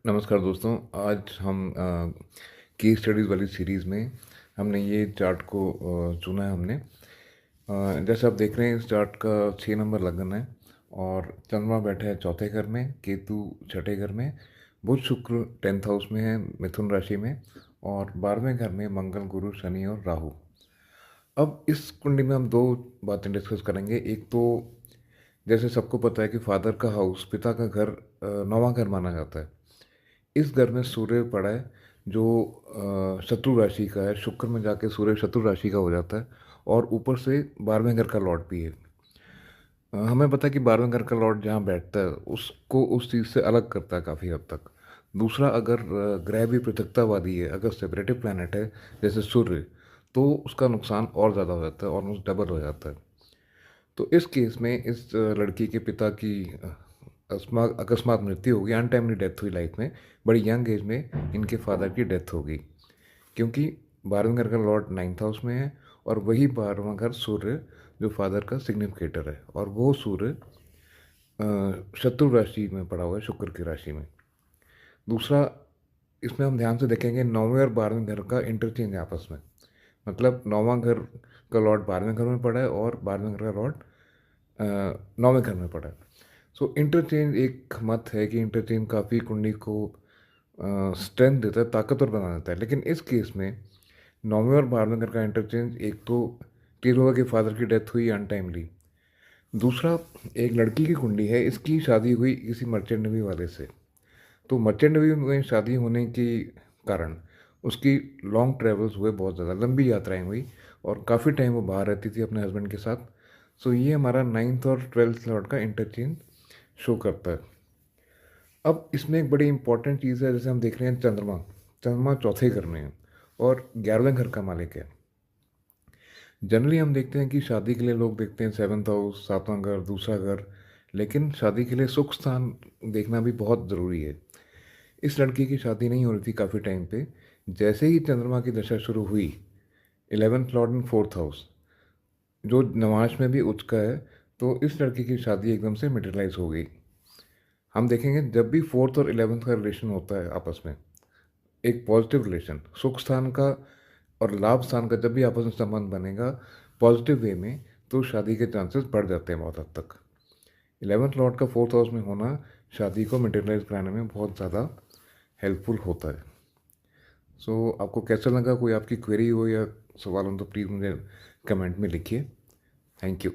नमस्कार दोस्तों। आज हम केस स्टडीज़ वाली सीरीज़ में हमने ये चार्ट को चुना है हमने। जैसे आप देख रहे हैं इस चार्ट का 6 नंबर लगन है और चंद्रमा बैठा है चौथे घर में, केतु छठे घर में, बुध शुक्र 10th हाउस में है मिथुन राशि में, और 12वें घर में मंगल गुरु शनि और राहु। अब इस कुंडली में हम दो बातें डिस्कस करेंगे। एक तो जैसे सबको पता है कि फादर का हाउस, पिता का घर, 9वां घर माना जाता है। इस घर में सूर्य पड़ा है जो शत्रु राशि का है। शुक्र में जाके सूर्य शत्रु राशि का हो जाता है और ऊपर से 12वें घर का लॉर्ड भी है। हमें पता है कि 12वें घर का लॉर्ड जहाँ बैठता है उसको उस चीज़ से अलग करता है काफ़ी हद तक। दूसरा, अगर ग्रह भी पृथकतावादी है, अगर सेपरेटिव प्लैनेट है जैसे सूर्य, तो उसका नुकसान और ज़्यादा हो जाता है, ऑलमोस्ट डबल हो जाता है। तो इस केस में इस लड़की के पिता की अकस्मात मृत्यु हो गई, अनटाइमली डेथ हुई लाइफ में। बड़ी यंग एज में इनके फादर की डेथ हो गई, क्योंकि 12वें घर का लॉर्ड 9th हाउस में है और वही 12वां घर सूर्य जो फादर का सिग्निफिकेटर है, और वो सूर्य शत्रु राशि में पड़ा हुआ है, शुक्र की राशि में। दूसरा, इसमें हम ध्यान से देखेंगे 9वें और 12वें घर का इंटरचेंज है आपस में। मतलब 9वां घर का लॉर्ड 12वें घर में पड़ा है और 12वें घर का लॉर्ड 9वें घर में पड़ा है। सो इंटरचेंज एक मत है कि इंटरचेंज काफ़ी कुंडली को स्ट्रेंथ देता है, ताकतवर बना देता है। लेकिन इस केस में 9वें और 12वें घर का इंटरचेंज, एक तो क्लियर होगा कि फादर की डेथ हुई अनटाइमली। दूसरा, एक लड़की की कुंडली है, इसकी शादी हुई किसी मर्चेंट नेवी वाले से। तो मर्चेंट नेवी में शादी होने के कारण उसकी लॉन्ग ट्रेवल्स हुए, बहुत ज़्यादा लंबी यात्राएं हुई और काफ़ी टाइम वो बाहर रहती थी अपने हस्बैंड के साथ। सो ये हमारा 9th और 12th लॉर्ड का इंटरचेंज शो करता है। अब इसमें एक बड़ी इंपॉर्टेंट चीज़ है, जैसे हम देख रहे हैं चंद्रमा। चंद्रमा चौथे घर में है और 11वें घर का मालिक है। जनरली हम देखते हैं कि शादी के लिए लोग देखते हैं 7th हाउस, 7वां घर, दूसरा घर, लेकिन शादी के लिए सुख स्थान देखना भी बहुत ज़रूरी है। इस लड़की की शादी नहीं हो रही थी काफ़ी टाइम पे। जैसे ही चंद्रमा की दशा शुरू हुई, 11th लॉर्ड इन 4th हाउस जो नवाश में भी उच्च का है, तो इस लड़की की शादी एकदम से मटेरियलाइज हो गई। हम देखेंगे जब भी 4th और 11th का रिलेशन होता है आपस में, एक पॉजिटिव रिलेशन, सुख स्थान का और लाभ स्थान का जब भी आपस में संबंध बनेगा पॉजिटिव वे में, तो शादी के चांसेस बढ़ जाते हैं बहुत हद तक। 11th लॉर्ड का 4th हाउस में होना शादी को मटेरियलाइज कराने में बहुत ज़्यादा हेल्पफुल होता है। सो आपको कैसा लगा? कोई आपकी क्वेरी हो या सवाल हो तो प्लीज़ मुझे कमेंट में लिखिए। Thank you.